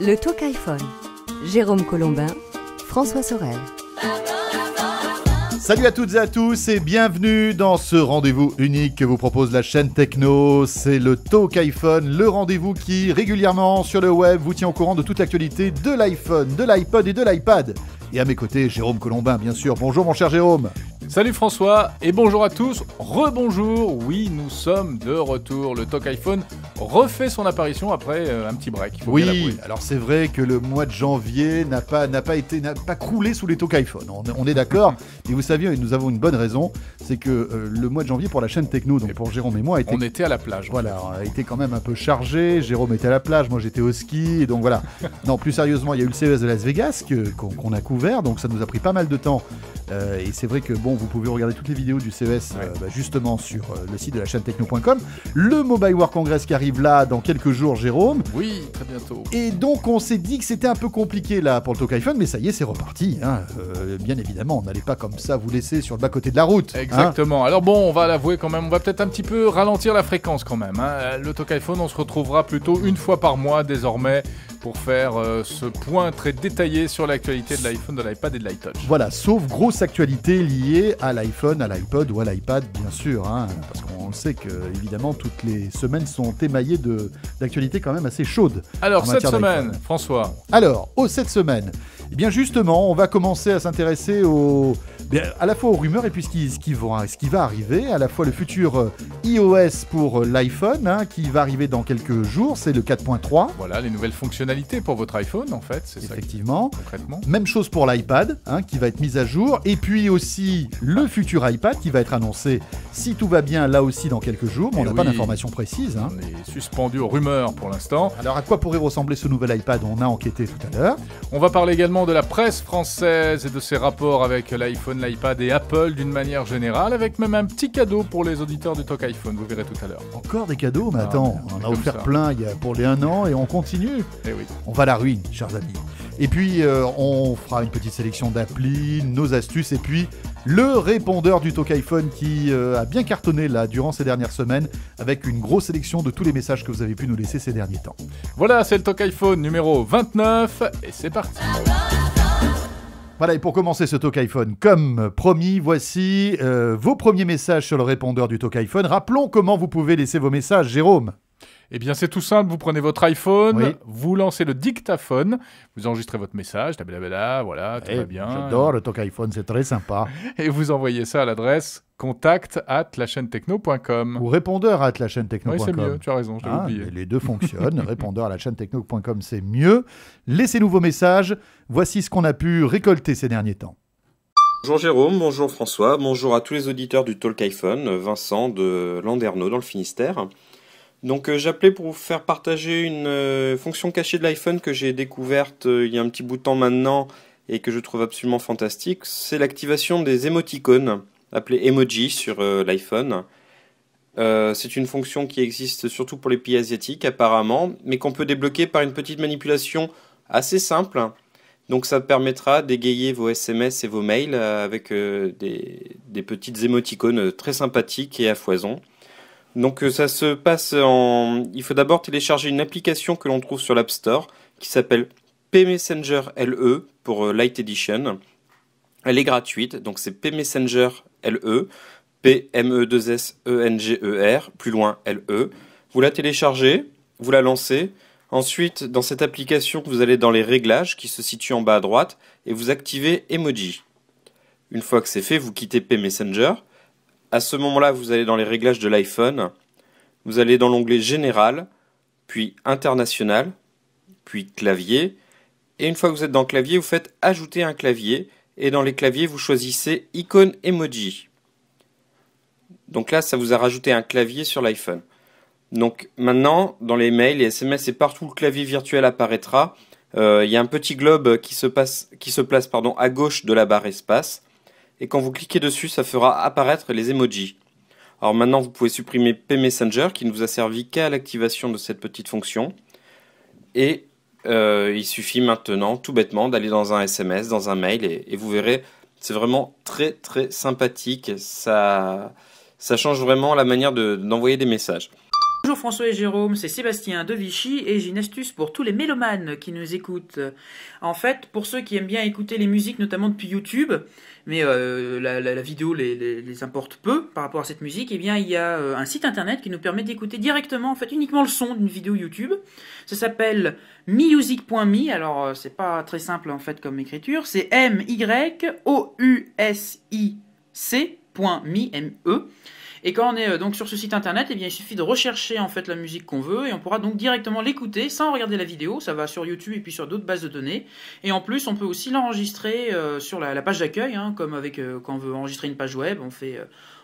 Le Talk iPhone. Jérôme Colombin, François Sorel. Salut à toutes et à tous et bienvenue dans ce rendez-vous unique que vous propose la chaîne Techno. C'est le Talk iPhone, le rendez-vous qui régulièrement sur le web vous tient au courant de toute l'actualité de l'iPhone, de l'iPod et de l'iPad. Et à mes côtés, Jérôme Colombin, bien sûr. Bonjour mon cher Jérôme. Salut François et bonjour à tous, rebonjour, oui nous sommes de retour, le Talk iPhone refait son apparition après un petit break. Oui, alors c'est vrai que le mois de janvier n'a pas croulé sous les Talk iPhone, on est d'accord, et vous saviez, nous avons une bonne raison, c'est que le mois de janvier pour la chaîne Techno, donc pour Jérôme et moi, on était à la plage. Voilà, a été quand même un peu chargé, Jérôme était à la plage, moi j'étais au ski, et donc voilà. Non, plus sérieusement, il y a eu le CES de Las Vegas qu'on a couvert, donc ça nous a pris pas mal de temps, et c'est vrai que bon, vous pouvez regarder toutes les vidéos du CES justement sur le site de la chaîne techno.com. Le Mobile World Congress qui arrive là dans quelques jours, Jérôme. Oui, très bientôt. Et donc on s'est dit que c'était un peu compliqué là pour le Talk iPhone, mais ça y est, c'est reparti. Hein. Bien évidemment, on n'allait pas comme ça vous laisser sur le bas-côté de la route. Exactement. Alors bon, on va l'avouer quand même, on va peut-être un petit peu ralentir la fréquence quand même. Hein. Le Talk iPhone, on se retrouvera plutôt une fois par mois désormais pour faire ce point très détaillé sur l'actualité de l'iPhone, de l'iPad et de l'iTouch. Voilà, sauf grosse actualité liée à l'iPhone, à l'iPod ou à l'iPad, bien sûr, hein, parce qu'on le sait que, évidemment, toutes les semaines sont émaillées d'actualités quand même assez chaudes. Alors, cette semaine, François. Alors, cette semaine, eh bien justement, on va commencer à s'intéresser à la fois aux rumeurs et puis ce qui va arriver, à la fois le futur iOS pour l'iPhone, hein, qui va arriver dans quelques jours, c'est le 4.3. Voilà, les nouvelles fonctionnalités pour votre iPhone, en fait, c'est ça. Effectivement. Concrètement. Même chose pour l'iPad, hein, qui va être mise à jour, et puis aussi le futur iPad qui va être annoncé, si tout va bien, là aussi dans quelques jours, mais on n'a pas d'informations précises. Hein. On est suspendu aux rumeurs pour l'instant. Alors à quoi pourrait ressembler ce nouvel iPad? On a enquêté tout à l'heure. On va parler également de la presse française et de ses rapports avec l'iPhone, l'iPad et Apple d'une manière générale, avec même un petit cadeau pour les auditeurs du Talk iPhone, vous verrez tout à l'heure. Encore des cadeaux? Mais attends, on a offert plein pour les 1 an et on continue. Eh oui. On va à la ruine, chers amis. Et puis on fera une petite sélection d'applis, nos astuces, et puis le répondeur du Talk iPhone qui a bien cartonné là durant ces dernières semaines, avec une grosse sélection de tous les messages que vous avez pu nous laisser ces derniers temps. Voilà, c'est le Talk iPhone numéro 29 et c'est parti. Voilà, et pour commencer ce Talk iPhone, comme promis, voici vos premiers messages sur le répondeur du Talk iPhone. Rappelons comment vous pouvez laisser vos messages, Jérôme. Eh bien, c'est tout simple. Vous prenez votre iPhone, oui. Vous lancez le dictaphone, vous enregistrez votre message, voilà, tout va bien. J'adore le Talk iPhone, c'est très sympa. Et vous envoyez ça à l'adresse contact@lachaînetechno.com. Ou répondeur@lachaînetechno.com. Oui, c'est mieux, tu as raison, je l'ai oublié. Les deux fonctionnent. Répondeur@lachaînetechno.com, c'est mieux. Laissez-nous vos messages. Voici ce qu'on a pu récolter ces derniers temps. Bonjour Jérôme, bonjour François, bonjour à tous les auditeurs du Talk iPhone, Vincent de Landerneau dans le Finistère. Donc j'appelais pour vous faire partager une fonction cachée de l'iPhone que j'ai découverte il y a un petit bout de temps maintenant et que je trouve absolument fantastique. C'est l'activation des émoticônes, appelés emoji sur l'iPhone. C'est une fonction qui existe surtout pour les pays asiatiques apparemment, mais qu'on peut débloquer par une petite manipulation assez simple. Donc ça permettra d'égayer vos SMS et vos mails avec des petites émoticônes très sympathiques et à foison. Donc ça se passe il faut d'abord télécharger une application que l'on trouve sur l'App Store qui s'appelle pMessenger LE pour Lite Edition. Elle est gratuite, donc c'est pMessenger LE, P-M-E-2-S-E-N-G-E-R, plus loin LE. Vous la téléchargez, vous la lancez. Ensuite, dans cette application, vous allez dans les réglages qui se situent en bas à droite et vous activez Emoji. Une fois que c'est fait, vous quittez pMessenger. À ce moment-là, vous allez dans les réglages de l'iPhone, vous allez dans l'onglet Général, puis International, puis Clavier, et une fois que vous êtes dans Clavier, vous faites Ajouter un clavier, et dans les claviers, vous choisissez Icône Emoji. Donc là, ça vous a rajouté un clavier sur l'iPhone. Donc maintenant, dans les mails, les SMS et partout où le clavier virtuel apparaîtra, il y a un petit globe qui se place à gauche de la barre espace. Et quand vous cliquez dessus, ça fera apparaître les emojis. Alors maintenant, vous pouvez supprimer pMessenger qui ne vous a servi qu'à l'activation de cette petite fonction. Et il suffit maintenant, tout bêtement, d'aller dans un SMS, dans un mail, et vous verrez, c'est vraiment très très sympathique. Ça change vraiment la manière d'envoyer des messages. Bonjour François et Jérôme, c'est Sébastien de Vichy et j'ai une astuce pour tous les mélomanes qui nous écoutent. En fait, pour ceux qui aiment bien écouter les musiques, notamment depuis YouTube, mais la vidéo les importe peu par rapport à cette musique, eh bien il y a un site internet qui nous permet d'écouter directement, en fait uniquement le son d'une vidéo YouTube. Ça s'appelle music.me, alors c'est pas très simple en fait comme écriture, c'est myousic.me. Et quand on est donc sur ce site internet, eh bien, il suffit de rechercher en fait la musique qu'on veut et on pourra donc directement l'écouter sans regarder la vidéo. Ça va sur YouTube et puis sur d'autres bases de données. Et en plus, on peut aussi l'enregistrer sur la page d'accueil, hein, comme avec quand on veut enregistrer une page web,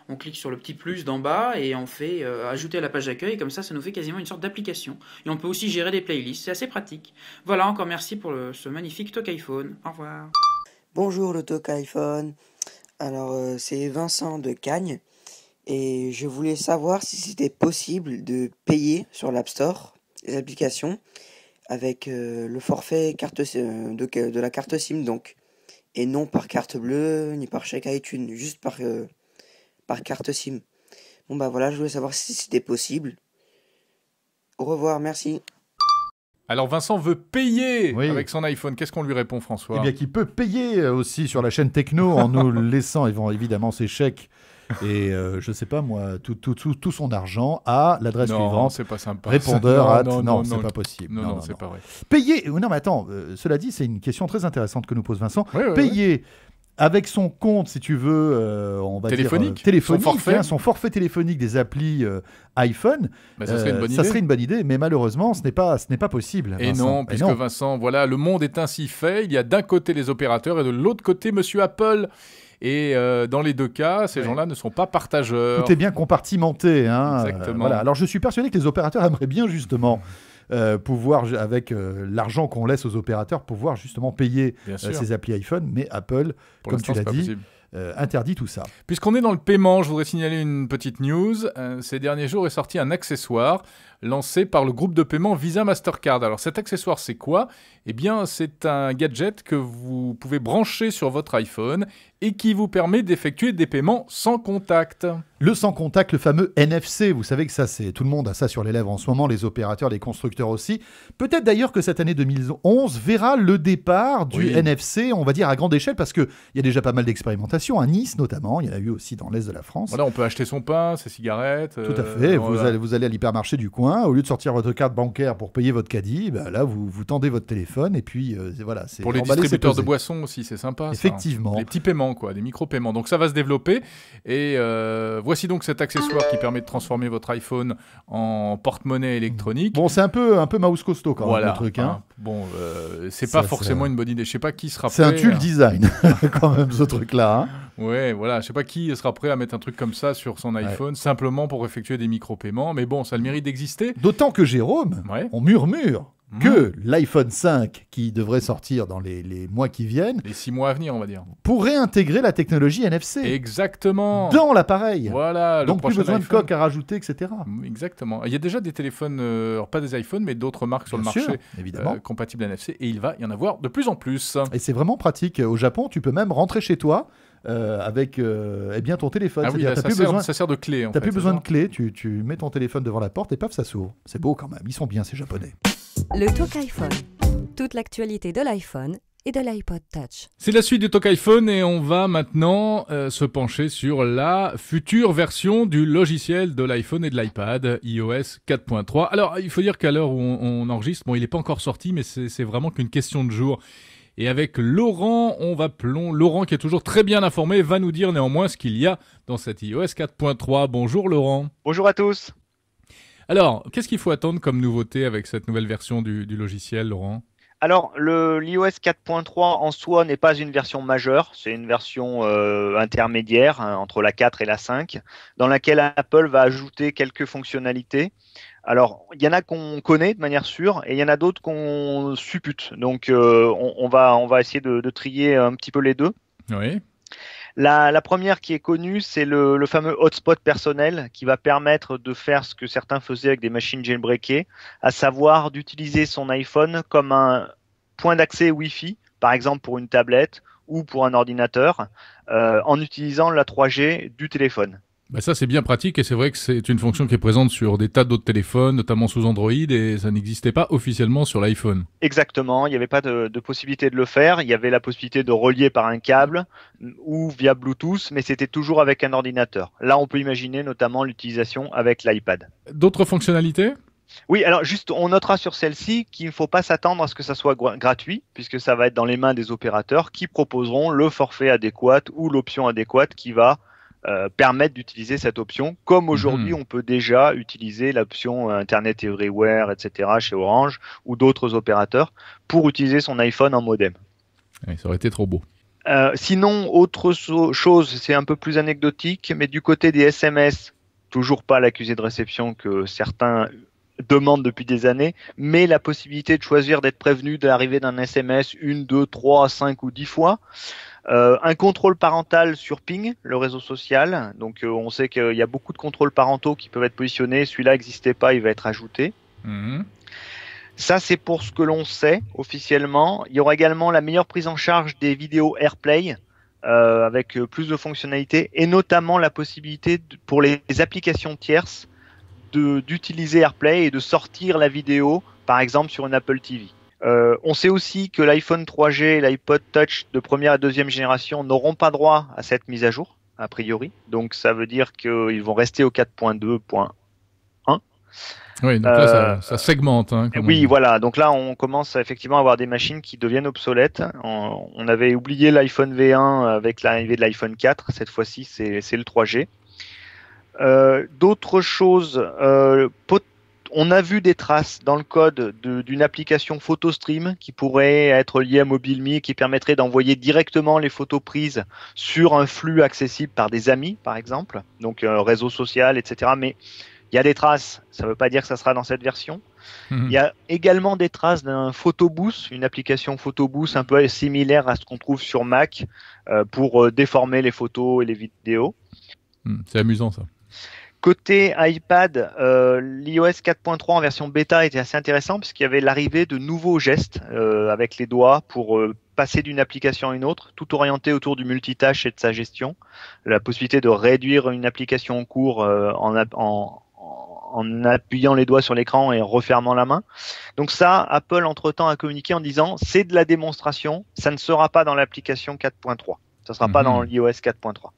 on clique sur le petit plus d'en bas et on fait ajouter à la page d'accueil. Et comme ça nous fait quasiment une sorte d'application. Et on peut aussi gérer des playlists. C'est assez pratique. Voilà, encore merci pour ce magnifique Talk iPhone. Au revoir. Bonjour le Talk iPhone. Alors c'est Vincent de Cagnes. Et je voulais savoir si c'était possible de payer sur l'App Store les applications avec le forfait de la carte SIM donc. Et non par carte bleue ni par chèque iTunes, juste par carte SIM. Bon bah voilà, je voulais savoir si c'était possible. Au revoir, merci. Alors Vincent veut payer avec son iPhone. Qu'est-ce qu'on lui répond, François ? Eh bien, qu'il peut payer aussi sur la chaîne Techno en nous laissant évidemment ses chèques et je sais pas moi, tout son argent à l'adresse suivante. Non, c'est pas sympa. Répondeur non, c'est pas possible. Non, c'est pas vrai. Payer. Non, mais attends. Cela dit, c'est une question très intéressante que nous pose Vincent. Oui, payer. Avec son compte, si tu veux, on va téléphonique, dire téléphonique, son forfait téléphonique des applis iPhone, ça serait une bonne idée. Ça serait une bonne idée, mais malheureusement, ce n'est pas possible. Et Vincent. non, puisque Vincent, voilà, le monde est ainsi fait. Il y a d'un côté les opérateurs et de l'autre côté Monsieur Apple. Et dans les deux cas, ces gens-là ne sont pas partageurs. Tout est bien compartimenté. Hein. Exactement. Voilà. Alors, je suis persuadé que les opérateurs aimeraient bien justement pouvoir, avec l'argent qu'on laisse aux opérateurs, pouvoir justement payer ces applis iPhone, mais Apple, comme tu l'as dit, interdit tout ça. Puisqu'on est dans le paiement, je voudrais signaler une petite news. Ces derniers jours est sorti un accessoire lancé par le groupe de paiement Visa Mastercard. Alors cet accessoire, c'est quoi ? Eh bien, c'est un gadget que vous pouvez brancher sur votre iPhone et qui vous permet d'effectuer des paiements sans contact. Le sans contact, le fameux NFC, vous savez que ça, tout le monde a ça sur les lèvres en ce moment, les opérateurs, les constructeurs aussi. Peut-être d'ailleurs que cette année 2011 verra le départ du NFC, on va dire à grande échelle, parce qu'il y a déjà pas mal d'expérimentations, à Nice notamment, il y en a eu aussi dans l'Est de la France. Voilà, on peut acheter son pain, ses cigarettes. Tout à fait, vous allez à l'hypermarché du coin, au lieu de sortir votre carte bancaire pour payer votre caddie, là vous tendez votre téléphone et puis voilà. C'est pour les distributeurs de boissons aussi, c'est sympa. Effectivement. Ça, hein. Les petits paiements, des micro-paiements. Donc ça va se développer et voici donc cet accessoire qui permet de transformer votre iPhone en porte-monnaie électronique. Bon, c'est un peu mouse costaud quand même le truc. Hein. Bon, c'est pas forcément une bonne idée. Je sais pas qui sera prêt. C'est un tulle design quand même ce truc-là. Hein. Ouais, voilà. Je sais pas qui sera prêt à mettre un truc comme ça sur son iPhone simplement pour effectuer des micro-paiements. Mais bon, ça a le mérite d'exister. D'autant que Jérôme, on murmure que l'iPhone 5, qui devrait sortir dans les mois qui viennent, les 6 mois à venir, on va dire, pourrait intégrer la technologie NFC. Exactement. Dans l'appareil. Voilà. Donc plus besoin de coque à rajouter, etc. Exactement. Il y a déjà des téléphones, alors pas des iPhones, mais d'autres marques sur le marché compatibles NFC, et il va y en avoir de plus en plus. Et c'est vraiment pratique. Au Japon, tu peux même rentrer chez toi avec ton téléphone. Ah oui, ça sert de clé. Tu n'as plus besoin de clé, tu mets ton téléphone devant la porte et paf, ça s'ouvre. C'est beau quand même, ils sont bien ces Japonais. Le Talk iPhone, toute l'actualité de l'iPhone et de l'iPod Touch. C'est la suite du Talk iPhone et on va maintenant se pencher sur la future version du logiciel de l'iPhone et de l'iPad, iOS 4.3. Alors, il faut dire qu'à l'heure où on enregistre, il n'est pas encore sorti, mais c'est vraiment qu'une question de jour. Et avec Laurent, Laurent qui est toujours très bien informé, va nous dire néanmoins ce qu'il y a dans cette iOS 4.3. Bonjour Laurent. Bonjour à tous. Alors, qu'est-ce qu'il faut attendre comme nouveauté avec cette nouvelle version du logiciel, Laurent ? Alors, l'iOS 4.3 en soi n'est pas une version majeure, c'est une version intermédiaire entre la 4 et la 5, dans laquelle Apple va ajouter quelques fonctionnalités. Alors, il y en a qu'on connaît de manière sûre et il y en a d'autres qu'on suppute. Donc, on va essayer de trier un petit peu les deux. Oui. La première qui est connue, c'est le fameux hotspot personnel qui va permettre de faire ce que certains faisaient avec des machines jailbreakées, à savoir d'utiliser son iPhone comme un point d'accès Wi-Fi, par exemple pour une tablette ou pour un ordinateur, en utilisant la 3G du téléphone. Bah ça c'est bien pratique et c'est vrai que c'est une fonction qui est présente sur des tas d'autres téléphones, notamment sous Android, et ça n'existait pas officiellement sur l'iPhone. Exactement, il n'y avait pas de possibilité de le faire. Il y avait la possibilité de relier par un câble ou via Bluetooth, mais c'était toujours avec un ordinateur. Là, on peut imaginer notamment l'utilisation avec l'iPad. D'autres fonctionnalités ? Oui, alors juste, on notera sur celle-ci qu'il ne faut pas s'attendre à ce que ça soit gratuit, puisque ça va être dans les mains des opérateurs qui proposeront le forfait adéquat ou l'option adéquate qui va permettre d'utiliser cette option, comme aujourd'hui on peut déjà utiliser l'option Internet Everywhere, etc. chez Orange ou d'autres opérateurs pour utiliser son iPhone en modem. Ouais, ça aurait été trop beau. Sinon, autre chose, c'est un peu plus anecdotique, mais du côté des SMS, toujours pas l'accusé de réception que certains demandent depuis des années, mais la possibilité de choisir d'être prévenu de l'arrivée d'un SMS 1, 2, 3, 5 ou 10 fois. Un contrôle parental sur Ping, le réseau social. Donc on sait qu'il y a beaucoup de contrôles parentaux qui peuvent être positionnés. Celui-là n'existait pas, il va être ajouté. Ça, c'est pour ce que l'on sait officiellement. Il y aura également la meilleure prise en charge des vidéos AirPlay avec plus de fonctionnalités et notamment la possibilité pour les applications tierces d'utiliser AirPlay et de sortir la vidéo, par exemple sur une Apple TV. On sait aussi que l'iPhone 3G et l'iPod Touch de première et deuxième génération n'auront pas droit à cette mise à jour, a priori. Donc ça veut dire qu'ils vont rester au 4.2.1. Oui, donc là ça segmente. Hein, oui, voilà. Donc là, on commence effectivement à avoir des machines qui deviennent obsolètes. On avait oublié l'iPhone V1 avec l'arrivée de l'iPhone 4. Cette fois-ci, c'est le 3G. D'autres choses, on a vu des traces dans le code d'une application PhotoStream qui pourrait être liée à MobileMe et qui permettrait d'envoyer directement les photos prises sur un flux accessible par des amis, par exemple, donc réseau social, etc. Mais il y a des traces, ça ne veut pas dire que ça sera dans cette version. Il y a également des traces d'un PhotoBoost, une application PhotoBoost un peu similaire à ce qu'on trouve sur Mac pour déformer les photos et les vidéos. C'est amusant ça. Côté iPad, l'iOS 4.3 en version bêta était assez intéressant puisqu'il y avait l'arrivée de nouveaux gestes avec les doigts pour passer d'une application à une autre, tout orienté autour du multitâche et de sa gestion. La possibilité de réduire une application en cours en appuyant les doigts sur l'écran et en refermant la main. Donc ça, Apple entre-temps a communiqué en disant c'est de la démonstration, ça ne sera pas dans l'application 4.3. Ça ne sera pas dans l'iOS 4.3.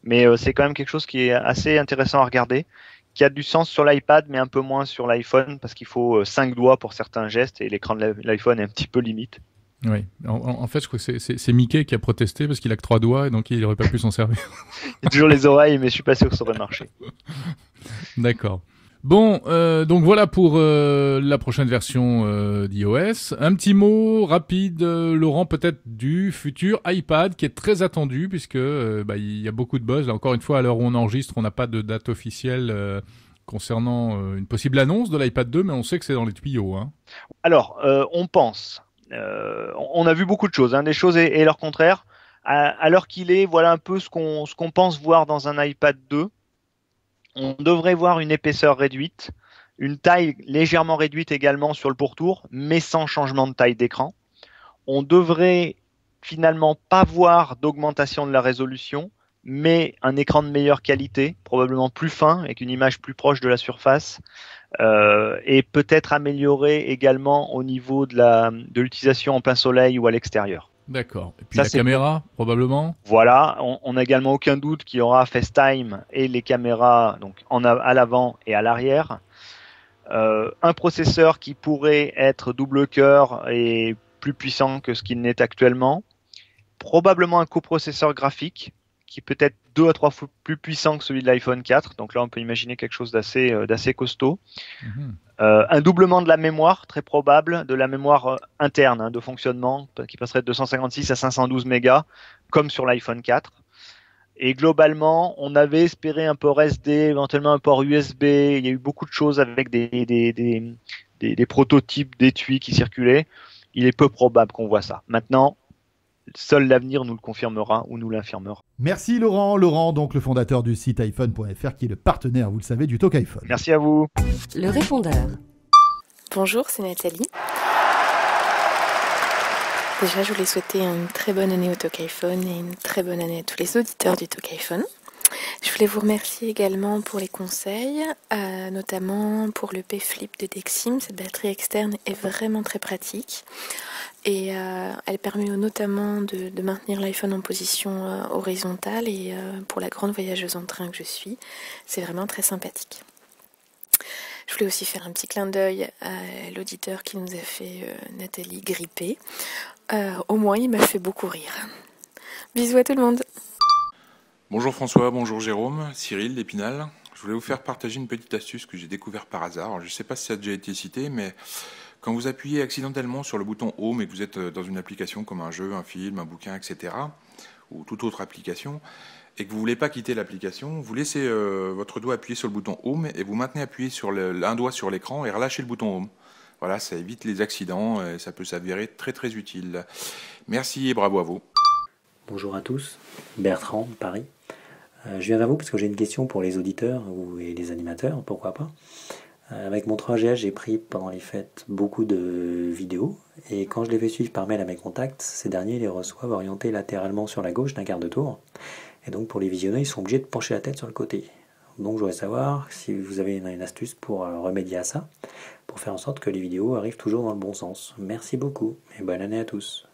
Mais c'est quand même quelque chose qui est assez intéressant à regarder, qui a du sens sur l'iPad, mais un peu moins sur l'iPhone, parce qu'il faut 5 doigts pour certains gestes, et l'écran de l'iPhone est un petit peu limite. Oui, en fait, je crois que c'est Mickey qui a protesté, parce qu'il a que 3 doigts, et donc il n'aurait pas pu s'en servir. Il y a toujours les oreilles, mais je suis pas sûr que ça aurait marché. D'accord. Bon, donc voilà pour la prochaine version d'iOS. Un petit mot rapide, Laurent, peut-être du futur iPad qui est très attendu puisque il y a beaucoup de buzz. Là, encore une fois, à l'heure où on enregistre, on n'a pas de date officielle concernant une possible annonce de l'iPad 2, mais on sait que c'est dans les tuyaux. Hein. Alors, on pense. On a vu beaucoup de choses, des choses et leur contraire. À l'heure qu'il est, voilà un peu ce qu'on pense voir dans un iPad 2. On devrait voir une épaisseur réduite, une taille légèrement réduite également sur le pourtour, mais sans changement de taille d'écran. On devrait finalement pas voir d'augmentation de la résolution, mais un écran de meilleure qualité, probablement plus fin, avec une image plus proche de la surface, et peut-être amélioré également au niveau de l'utilisation en plein soleil ou à l'extérieur. D'accord. Et puis la caméra, probablement. Voilà, on n'a également aucun doute qu'il y aura FaceTime et les caméras donc à l'avant et à l'arrière. Un processeur qui pourrait être double cœur et plus puissant que ce qu'il n'est actuellement. Probablement un coprocesseur graphique qui peut être 2 à 3 fois plus puissant que celui de l'iPhone 4. Donc là, on peut imaginer quelque chose d'assez costaud. Un doublement de la mémoire, très probable, de la mémoire interne de fonctionnement, qui passerait de 256 à 512 mégas, comme sur l'iPhone 4. Et globalement, on avait espéré un port SD, éventuellement un port USB. Il y a eu beaucoup de choses avec des prototypes d'étui qui circulaient. Il est peu probable qu'on voit ça. Maintenant, seul l'avenir nous le confirmera ou nous l'infirmera. Merci Laurent, donc le fondateur du site iPhone.fr qui est le partenaire, vous le savez, du Talk iPhone. Merci à vous. Le répondeur. Bonjour, c'est Nathalie. Déjà, je voulais souhaiter une très bonne année au Talk iPhone et une très bonne année à tous les auditeurs du Talk iPhone. Je voulais vous remercier également pour les conseils, notamment pour le P-Flip de Dexim. Cette batterie externe est vraiment très pratique et elle permet notamment de maintenir l'iPhone en position horizontale et pour la grande voyageuse en train que je suis, c'est vraiment très sympathique. Je voulais aussi faire un petit clin d'œil à l'auditeur qui nous a fait Nathalie gripper. Au moins, il m'a fait beaucoup rire. Bisous à tout le monde. Bonjour François, bonjour Jérôme, Cyril d'Épinal. Je voulais vous faire partager une petite astuce que j'ai découvert par hasard. Alors, je ne sais pas si ça a déjà été cité, mais quand vous appuyez accidentellement sur le bouton Home et que vous êtes dans une application comme un jeu, un film, un bouquin, etc., ou toute autre application, et que vous ne voulez pas quitter l'application, vous laissez votre doigt appuyer sur le bouton Home et vous maintenez appuyé sur un doigt sur l'écran et relâchez le bouton Home. Voilà, ça évite les accidents et ça peut s'avérer très très utile. Merci et bravo à vous. Bonjour à tous, Bertrand de Paris. Je viens vers vous parce que j'ai une question pour les auditeurs et les animateurs, pourquoi pas. Avec mon 3GS, j'ai pris pendant les fêtes beaucoup de vidéos et quand je les fais suivre par mail à mes contacts, ces derniers les reçoivent orientés latéralement sur la gauche d'un quart de tour. Et donc pour les visionner, ils sont obligés de pencher la tête sur le côté. Donc je voudrais savoir si vous avez une astuce pour remédier à ça, pour faire en sorte que les vidéos arrivent toujours dans le bon sens. Merci beaucoup et bonne année à tous.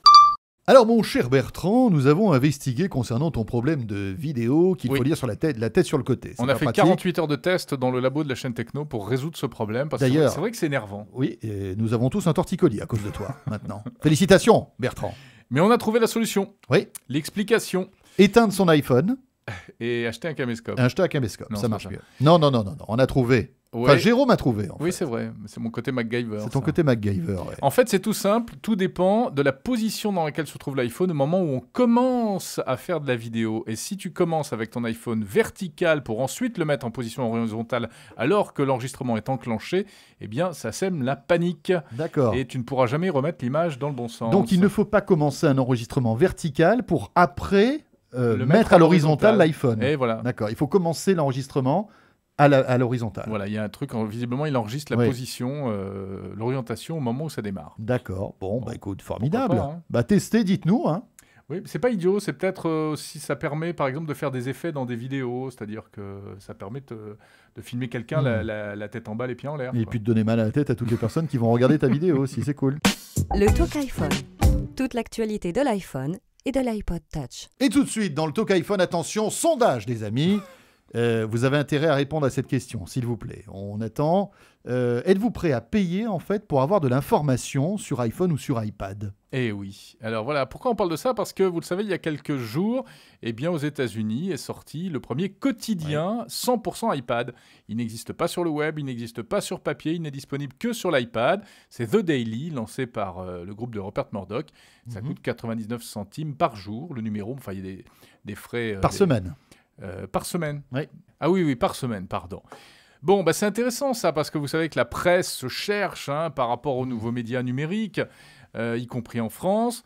Alors mon cher Bertrand, nous avons investigué concernant ton problème de vidéo qu'il faut lire sur la tête sur le côté. On a fait 48 heures de tests dans le labo de la chaîne Techno pour résoudre ce problème, parce que c'est vrai que c'est énervant. Oui, et nous avons tous un torticolis à cause de toi maintenant. Félicitations Bertrand. Mais on a trouvé la solution. Oui. L'explication. Éteindre son iPhone. Et acheter un caméscope. Acheter un caméscope, ça marche mieux. Non, on a trouvé. Ouais. Enfin, Jérôme a trouvé. Oui, c'est vrai. C'est mon côté MacGyver. C'est ton côté MacGyver, ouais. En fait, c'est tout simple. Tout dépend de la position dans laquelle se trouve l'iPhone au moment où on commence à faire de la vidéo. Et si tu commences avec ton iPhone vertical pour ensuite le mettre en position horizontale alors que l'enregistrement est enclenché, eh bien, ça sème la panique. D'accord. Et tu ne pourras jamais remettre l'image dans le bon sens. Donc, il ne faut pas commencer un enregistrement vertical pour après mettre à l'horizontale l'iPhone. Et voilà. D'accord. Il faut commencer l'enregistrement à l'horizontale. Voilà, il y a un truc, visiblement, il enregistre la position, l'orientation au moment où ça démarre. D'accord. Bon, bah écoute, formidable. Pas, hein. Bah testez, dites-nous. Hein. Oui, c'est pas idiot, c'est peut-être aussi, ça permet par exemple de faire des effets dans des vidéos, c'est-à-dire que ça permet de filmer quelqu'un la tête en bas, les pieds en l'air. Et puis de donner mal à la tête à toutes les personnes qui vont regarder ta vidéo aussi, c'est cool. Le Talk iPhone, toute l'actualité de l'iPhone et de l'iPod Touch. Et tout de suite, dans le Talk iPhone, attention, sondage des amis. Vous avez intérêt à répondre à cette question, s'il vous plaît. On attend. Êtes-vous prêt à payer, en fait, pour avoir de l'information sur iPhone ou sur iPad ? Eh oui. Alors voilà, pourquoi on parle de ça ? Parce que, vous le savez, il y a quelques jours, eh bien, aux États-Unis est sorti le premier quotidien 100% iPad. Il n'existe pas sur le web, il n'existe pas sur papier, il n'est disponible que sur l'iPad. C'est The Daily, lancé par le groupe de Rupert Murdoch. Ça coûte 99 centimes par jour, le numéro. Enfin, il y a des frais... par semaine. Par semaine. Oui. Ah oui, par semaine, pardon. Bon, bah c'est intéressant ça, parce que vous savez que la presse se cherche par rapport aux nouveaux médias numériques, y compris en France.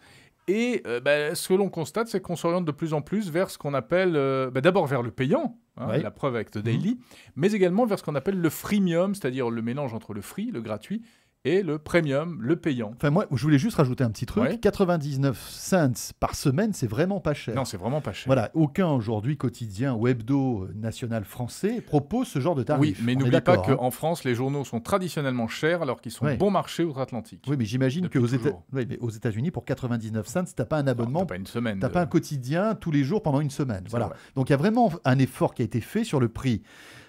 Et ce que l'on constate, c'est qu'on s'oriente de plus en plus vers ce qu'on appelle, d'abord vers le payant, la preuve avec The Daily, mais également vers ce qu'on appelle le freemium, c'est-à-dire le mélange entre le free, le gratuit, et le premium, le payant. Enfin, moi, je voulais juste rajouter un petit truc. Ouais. 99 cents par semaine, c'est vraiment pas cher. Non, c'est vraiment pas cher. Voilà, aucun aujourd'hui quotidien ou hebdo national français propose ce genre de tarif. Oui, mais n'oublie pas qu'en France, les journaux sont traditionnellement chers alors qu'ils sont bon marché outre-Atlantique. Oui, mais j'imagine qu'aux États-Unis, pour 99 cents, t'as pas un abonnement. T'as pas une semaine. T'as pas un quotidien tous les jours pendant une semaine. Voilà. Vrai. Donc il y a vraiment un effort qui a été fait sur le prix.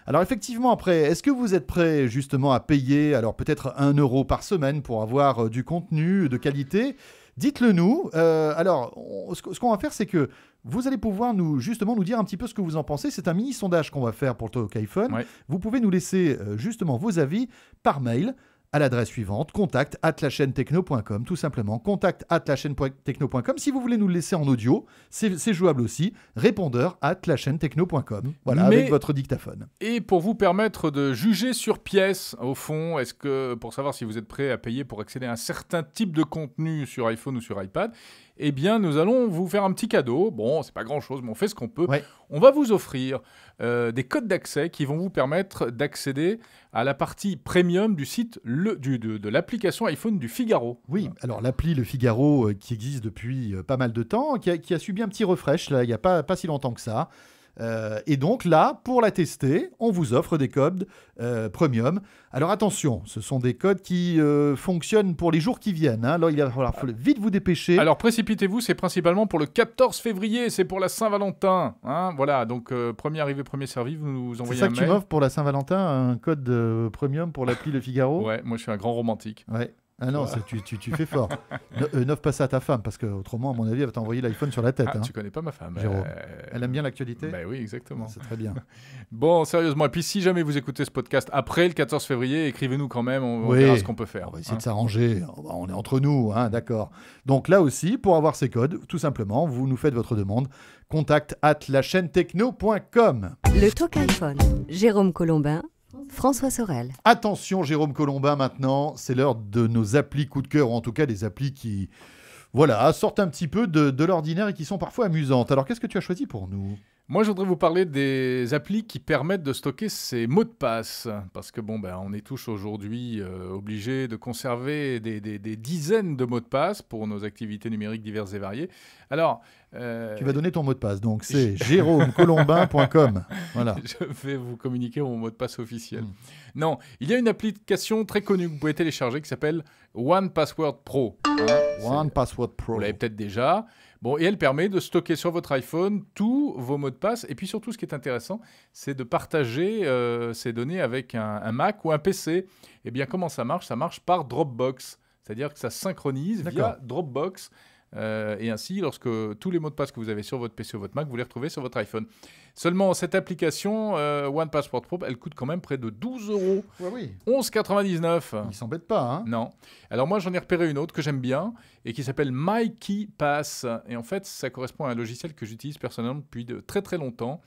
Alors effectivement, après, est-ce que vous êtes prêt justement à payer, alors peut-être 1 € par semaine pour avoir du contenu de qualité ? Dites-le nous. Alors, ce qu'on va faire, c'est que vous allez pouvoir nous dire un petit peu ce que vous en pensez. C'est un mini sondage qu'on va faire pour le Talk iPhone. Ouais. Vous pouvez nous laisser justement vos avis par mail à l'adresse suivante, contact@lachaînetechno.com, tout simplement, contact@lachaînetechno.com. Si vous voulez nous le laisser en audio, c'est jouable aussi, répondeur@lachaînetechno.com, voilà, avec votre dictaphone. Et pour vous permettre de juger sur pièce, au fond, pour savoir si vous êtes prêt à payer pour accéder à un certain type de contenu sur iPhone ou sur iPad, eh bien, nous allons vous faire un petit cadeau. Bon, c'est pas grand-chose, mais on fait ce qu'on peut. Ouais. On va vous offrir des codes d'accès qui vont vous permettre d'accéder à la partie premium du site de l'application iPhone du Figaro. Oui, alors l'appli Le Figaro qui existe depuis pas mal de temps, qui a subi un petit refresh, là, il n'y a pas si longtemps que ça. Et donc là, pour la tester, on vous offre des codes premium. Alors attention, ce sont des codes qui fonctionnent pour les jours qui viennent. Hein. Là, il va falloir vite vous dépêcher. Alors précipitez-vous, c'est principalement pour le 14 février, c'est pour la Saint-Valentin. Hein, voilà, donc premier arrivé, premier servi, vous nous envoyez un mail. C'est ça que tu m'offres pour la Saint-Valentin, un code premium pour l'appli Le Figaro? Ouais, moi je suis un grand romantique. Ouais. Ah non, tu fais fort. N'offre pas ça à ta femme, parce qu'autrement, à mon avis, elle va t'envoyer l'iPhone sur la tête. Ah, hein. tu connais pas ma femme. Jérôme. Elle aime bien l'actualité? Bah oui, exactement. C'est très bien. Bon, sérieusement, et puis si jamais vous écoutez ce podcast après le 14 février, écrivez-nous quand même, on verra ce qu'on peut faire. On va essayer de s'arranger, on est entre nous, hein, d'accord. Donc là aussi, pour avoir ces codes, tout simplement, vous nous faites votre demande, contact@lachaînetechno.com. Le Talk iPhone. Jérôme Colombin, François Sorel. Attention Jérôme Colombin maintenant, c'est l'heure de nos applis coup de cœur, ou en tout cas des applis qui sortent un petit peu de l'ordinaire et qui sont parfois amusantes. Alors qu'est-ce que tu as choisi pour nous ? Moi, je voudrais vous parler des applis qui permettent de stocker ses mots de passe. Parce que, on est tous aujourd'hui obligés de conserver des dizaines de mots de passe pour nos activités numériques diverses et variées. Alors... Tu vas donner ton mot de passe, donc c'est jérômecolombin.com. Voilà. Je vais vous communiquer mon mot de passe officiel. Non, il y a une application très connue que vous pouvez télécharger qui s'appelle One Password Pro. One Password Pro. Vous l'avez peut-être déjà. Bon, et elle permet de stocker sur votre iPhone tous vos mots de passe. Et puis surtout, ce qui est intéressant, c'est de partager ces données avec un Mac ou un PC. Eh bien, comment ça marche ? Ça marche par Dropbox. C'est-à-dire que ça synchronise via Dropbox. Et ainsi, lorsque tous les mots de passe que vous avez sur votre PC ou votre Mac, vous les retrouvez sur votre iPhone. Seulement, cette application One Password Pro, elle coûte quand même près de 12 €. Ouais, oui. 11,99. Ils s'embêtent pas, hein ? Non. Alors moi, j'en ai repéré une autre que j'aime bien et qui s'appelle MyKeyPass. Et en fait, ça correspond à un logiciel que j'utilise personnellement depuis de très très longtemps,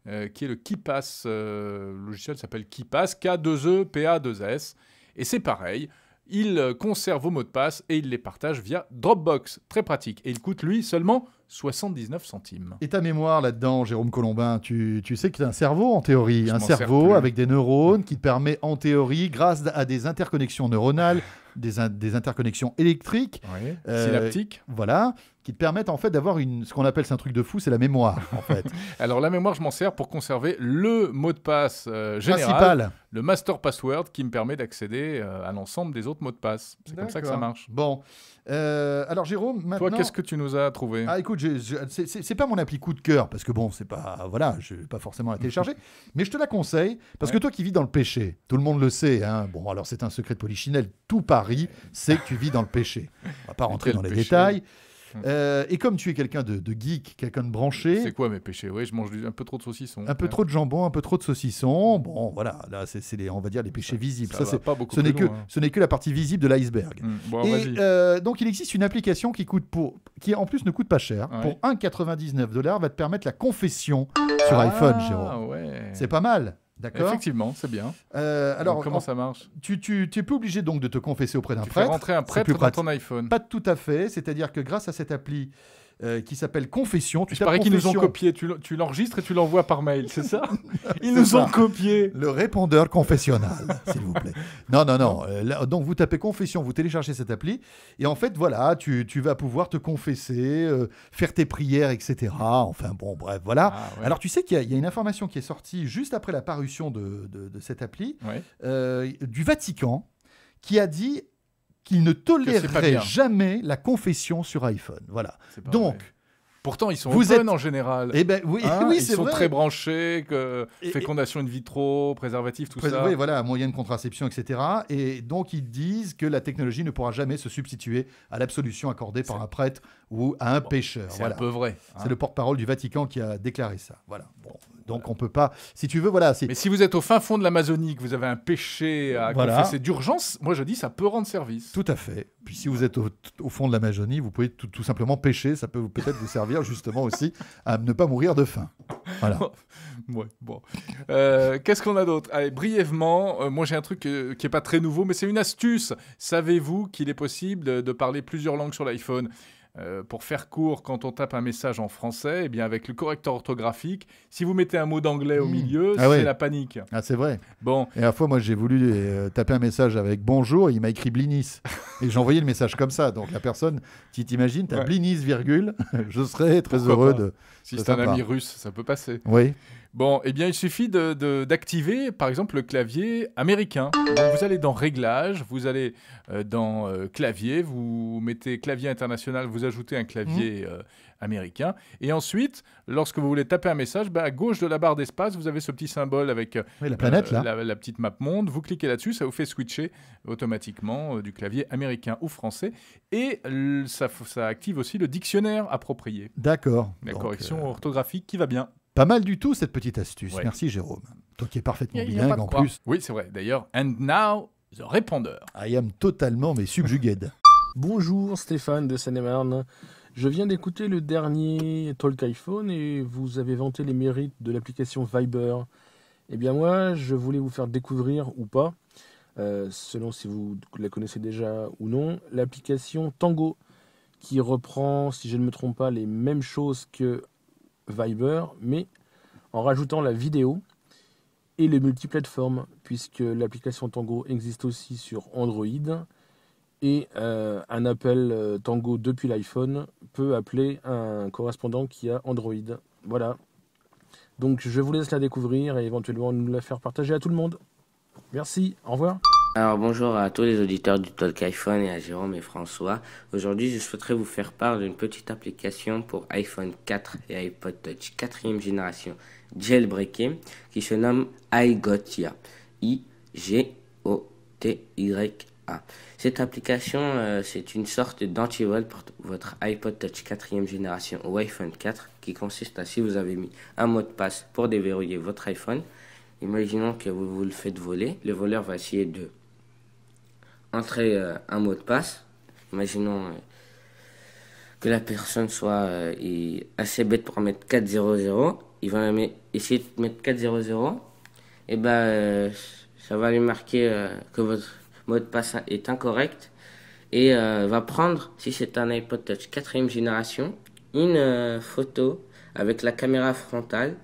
qui est le KeyPass. Le logiciel s'appelle KeyPass, K2EPA2S. Et c'est pareil. Il conserve vos mots de passe et il les partage via Dropbox. Très pratique. Et il coûte, lui, seulement 79 centimes. Et ta mémoire là-dedans, Jérôme Colombin, tu sais que tu as un cerveau en théorie. Un m'en cerveau sers plus. avec des neurones qui te permet en théorie, grâce à des interconnexions neuronales, des interconnexions électriques, Oui. Synaptiques. voilà, qui te permettent en fait d'avoir ce qu'on appelle, c'est un truc de fou, c'est la mémoire en fait. Alors la mémoire, je m'en sers pour conserver le mot de passe général, Principal. le master password qui me permet d'accéder à l'ensemble des autres mots de passe. C'est comme ça que ça marche. Bon, alors Jérôme, maintenant... Toi, qu'est-ce que tu nous as trouvé ? Ah écoute, c'est pas mon appli coup de cœur, parce que bon, c'est pas... Voilà, je vais pas forcément la télécharger, mais je te la conseille, parce que toi qui vis dans le péché, tout le monde le sait, hein, bon, alors c'est un secret de polichinelle, tout Paris sait que tu vis dans le péché. On va pas rentrer dans les détails. Et comme tu es quelqu'un de geek, quelqu'un de branché... C'est quoi mes péchés ? Oui, je mange un peu trop de saucisson. Un peu trop de jambon, un peu trop de saucisson. Bon, voilà, là, c'est on va dire les péchés visibles. Ça va pas beaucoup plus loin, hein. Ce n'est que la partie visible de l'iceberg. Bon, et donc, il existe une application qui en plus ne coûte pas cher. Ouais. Pour 1,99 $, va te permettre la confession sur iPhone, Jérôme. Ouais. C'est pas mal. D'accord. Effectivement, c'est bien. Alors, comment ça marche ? Tu es plus obligé donc de te confesser auprès d'un Tu fais prêtre. rentrer un C'est prêtre plus dans pratique. ton iPhone. Pas tout à fait. C'est-à-dire que grâce à cette appli qui s'appelle Confession, Il paraît qu'ils nous ont copié. Tu l'enregistres et tu l'envoies par mail, c'est ça ? Ils nous ont copié. Le répondeur confessionnal, s'il vous plaît. Non. Là, donc, vous tapez Confession, vous téléchargez cette appli. Et en fait, voilà, tu vas pouvoir te confesser, faire tes prières, etc. Enfin, bon, bref, voilà. Ah, ouais. Alors, tu sais qu'il y a une information qui est sortie juste après la parution de cette appli, du Vatican, qui a dit qu'il ne tolérerait jamais la confession sur iPhone. Voilà. Donc, pourtant, ils sont open en général. Eh ben, oui, oui, c'est vrai. Ils sont très branchés, fécondation in vitro, préservatif, tout ça. Oui, voilà, moyen de contraception, etc. Et donc, ils disent que la technologie ne pourra jamais se substituer à l'absolution accordée par un prêtre ou à un pécheur. C'est un peu vrai. C'est le porte-parole du Vatican qui a déclaré ça. Voilà. Bon, donc, on peut pas... Si tu veux, voilà... Mais si vous êtes au fin fond de l'Amazonie, que vous avez un péché à confesser d'urgence, moi, je dis, ça peut rendre service. Tout à fait. Puis, si vous êtes au fond de l'Amazonie, vous pouvez tout simplement pêcher. Ça peut peut-être vous servir justement aussi à ne pas mourir de faim. Voilà. Ouais, bon. Qu'est-ce qu'on a d'autre ? Allez, brièvement, moi j'ai un truc qui n'est pas très nouveau, mais c'est une astuce. Savez-vous qu'il est possible de parler plusieurs langues sur l'iPhone ? Pour faire court, quand on tape un message en français, eh bien avec le correcteur orthographique, si vous mettez un mot d'anglais au milieu, c'est la panique. Ah, c'est vrai. Bon. Et à la fois, moi, j'ai voulu taper un message avec bonjour, et il m'a écrit Blinis. Et j'ai envoyé le message comme ça. Donc la personne, tu t'imagines, t'as Blinis, virgule, je serais très heureux de. Si c'est un ami russe, ça peut passer. Oui. Bon, eh bien, il suffit d'activer, par exemple, le clavier américain. Donc, vous allez dans Réglages, vous allez dans Clavier, vous mettez Clavier international, vous ajoutez un clavier américain. Et ensuite, lorsque vous voulez taper un message, à gauche de la barre d'espace, vous avez ce petit symbole avec la planète, là. La petite map monde. Vous cliquez là-dessus, ça vous fait switcher automatiquement du clavier américain ou français. Et ça active aussi le dictionnaire approprié. D'accord. La correction orthographique qui va bien. Pas mal du tout, cette petite astuce. Ouais. Merci, Jérôme. Toi qui es parfaitement bilingue en plus. Oui, c'est vrai. D'ailleurs, and now, the répondeur. I am totalement subjugued. Bonjour, Stéphane de Seine-et-Marne. Je viens d'écouter le dernier Talk iPhone et vous avez vanté les mérites de l'application Viber. Eh bien moi, je voulais vous faire découvrir ou pas, selon si vous la connaissez déjà ou non, l'application Tango, qui reprend, si je ne me trompe pas, les mêmes choses que Viber, mais en rajoutant la vidéo et les multiplateformes, puisque l'application Tango existe aussi sur Android et un appel Tango depuis l'iPhone peut appeler un correspondant qui a Android. Voilà. Donc je vous laisse la découvrir et éventuellement nous la faire partager à tout le monde. Merci, au revoir. Alors bonjour à tous les auditeurs du Talk iPhone et à Jérôme et François. Aujourd'hui, je souhaiterais vous faire part d'une petite application pour iPhone 4 et iPod Touch 4e génération jailbreaké qui se nomme iGotya. I-G-O-T-Y-A. Cette application, c'est une sorte d'antivol pour votre iPod Touch 4e génération ou iPhone 4 qui consiste à, si vous avez mis un mot de passe pour déverrouiller votre iPhone, imaginons que vous le faites voler, le voleur va essayer de entrer un mot de passe. Imaginons que la personne soit assez bête pour mettre 400. Il va essayer de mettre 400. Et ça va lui marquer que votre mot de passe est incorrect. Et va prendre, si c'est un iPod Touch 4e génération, une photo avec la caméra frontale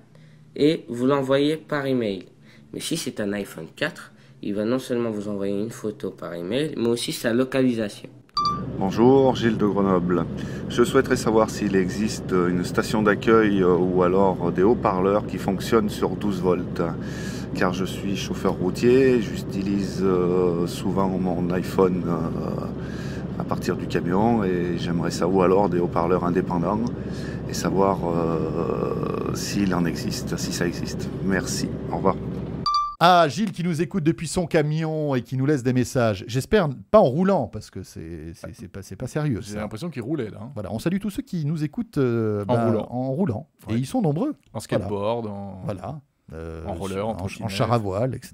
et vous l'envoyez par email. Mais si c'est un iPhone 4, il va non seulement vous envoyer une photo par email, mais aussi sa localisation. Bonjour, Gilles de Grenoble. Je souhaiterais savoir s'il existe une station d'accueil ou alors des haut-parleurs qui fonctionnent sur 12 volts. Car je suis chauffeur routier, j'utilise souvent mon iPhone à partir du camion et j'aimerais savoir, ou alors des haut-parleurs indépendants et savoir s'il en existe, si ça existe. Merci, au revoir. Ah, Gilles qui nous écoute depuis son camion et qui nous laisse des messages. J'espère pas en roulant, parce que c'est pas sérieux. J'ai l'impression qu'il roulait là. Voilà, on salue tous ceux qui nous écoutent en roulant. Ouais. Et ils sont nombreux. En skateboard, voilà. En roller, en char à voile, etc.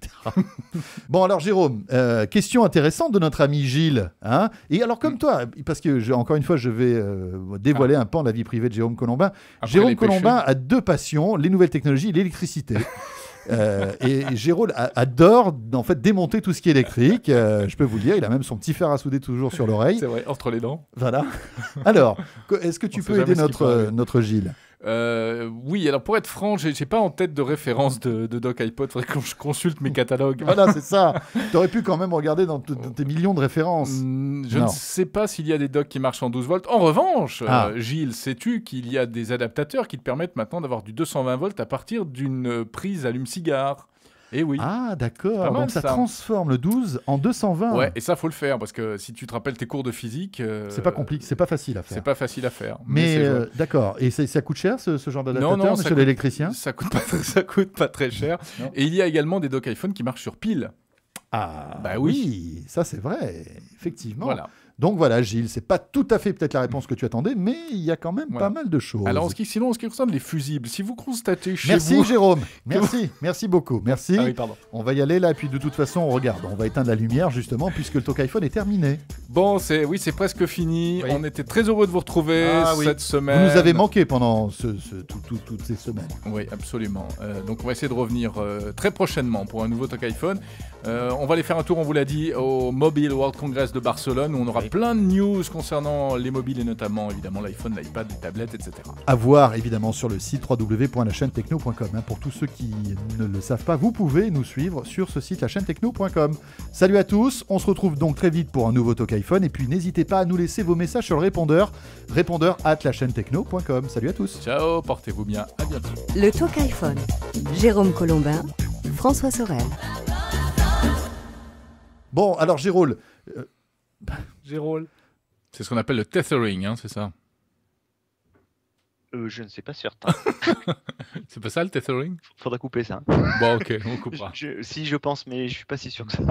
Bon, alors Jérôme, question intéressante de notre ami Gilles. Hein, et alors comme toi, parce que encore une fois, je vais dévoiler un pan de la vie privée de Jérôme Colombin. Après Jérôme Colombin a deux passions, les nouvelles technologies et l'électricité. Et Jérôme adore en fait démonter tout ce qui est électrique. Je peux vous le dire, il a même son petit fer à souder toujours sur l'oreille. C'est vrai, entre les dents. Voilà. Alors, est-ce que tu peux aider notre Gilles ? Oui, alors pour être franc, j'ai pas en tête de référence de Doc iPod. Faudrait que je consulte mes catalogues. Voilà, c'est ça. T'aurais pu quand même regarder dans tes millions de références. Je ne sais pas s'il y a des docks qui marchent en 12 volts. En revanche, Gilles, sais-tu qu'il y a des adaptateurs qui te permettent maintenant d'avoir du 220 volts à partir d'une prise allume-cigare. Eh oui. Ah, d'accord. Donc ça transforme le 12 en 220. Ouais, et ça, faut le faire, parce que si tu te rappelles tes cours de physique... c'est pas compliqué, c'est pas facile à faire. C'est pas facile à faire. Mais d'accord. Et ça coûte cher, ce genre d'adaptateur, monsieur l'électricien ? Ça coûte pas très cher. Non. Et il y a également des docks iPhone qui marchent sur pile. Ah, bah oui, ça c'est vrai, effectivement. Voilà. Donc voilà, Gilles, c'est pas tout à fait peut-être la réponse que tu attendais, mais il y a quand même pas mal de choses. Alors, en ce qui concerne les fusibles, si vous constatez chez vous... Merci, Jérôme. Merci beaucoup. Merci. Ah oui, pardon. On va y aller là, et puis de toute façon, on regarde. On va éteindre la lumière, justement, puisque le Talk iPhone est terminé. Bon, c'est presque fini. Oui. On était très heureux de vous retrouver cette semaine. Vous nous avez manqué pendant toutes ces semaines. Oui, absolument. Donc on va essayer de revenir très prochainement pour un nouveau Talk iPhone. On va aller faire un tour, on vous l'a dit, au Mobile World Congress de Barcelone, où on aura plein de news concernant les mobiles et notamment évidemment l'iPhone, l'iPad, les tablettes, etc. À voir évidemment sur le site www.lachaînetechno.com. Pour tous ceux qui ne le savent pas, vous pouvez nous suivre sur ce site lachaînetechno.com. Salut à tous, on se retrouve donc très vite pour un nouveau Talk iPhone et puis n'hésitez pas à nous laisser vos messages sur le répondeur @lachaînetechno.com. Salut à tous. Ciao, portez-vous bien, à bientôt. Le Talk iPhone. Jérôme Colombin, François Sorel. Bon, alors Jérôme. Jérôme. C'est ce qu'on appelle le tethering, hein, c'est ça? Je ne sais pas certain. C'est pas ça le tethering? Faudra couper ça. Bon, ok, on coupera. Si, je pense, mais je suis pas si sûr que ça.